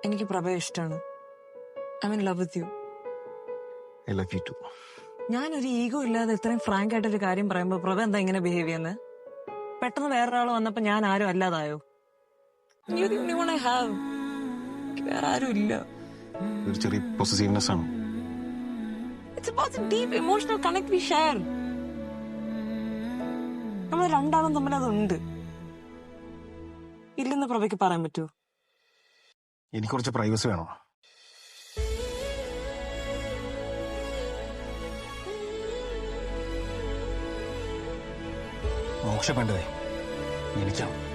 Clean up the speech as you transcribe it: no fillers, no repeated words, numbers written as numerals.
എനിക്ക് പ്രഭയെ ഇഷ്ടമാണ്. I mean love with you. I love you too. ഞാനൊരു ഈഗോ ഇല്ലാതെ ഇത്രയും ഫ്രാങ്ക് ആയിട്ടൊരു കാര്യം പറയുമ്പോ പ്രഭ എന്താ ഇങ്ങനെ ബിഹേവ് ചെയ്യുന്നത്? പെട്ടെന്ന് വേറൊരാൾ വന്നപ്പോ ഞാൻ ആരും അല്ലാതായോ? വേറെ ആരും ഇല്ല. ഒരു ചെറിയ പൊസസീവ്നെസ് ആണ്. It's about the deep emotional connect we share. നമ്മൾ രണ്ടാളും തമ്മിൽ അതുണ്ട്. ഇല്ലെന്ന് പ്രഭയ്ക്ക് പറയാൻ പറ്റുമോ? എനിക്ക് കുറച്ച് പ്രൈവസി വേണം. മോക്ഷ വേണ്ടതേ എനിക്കാണ്.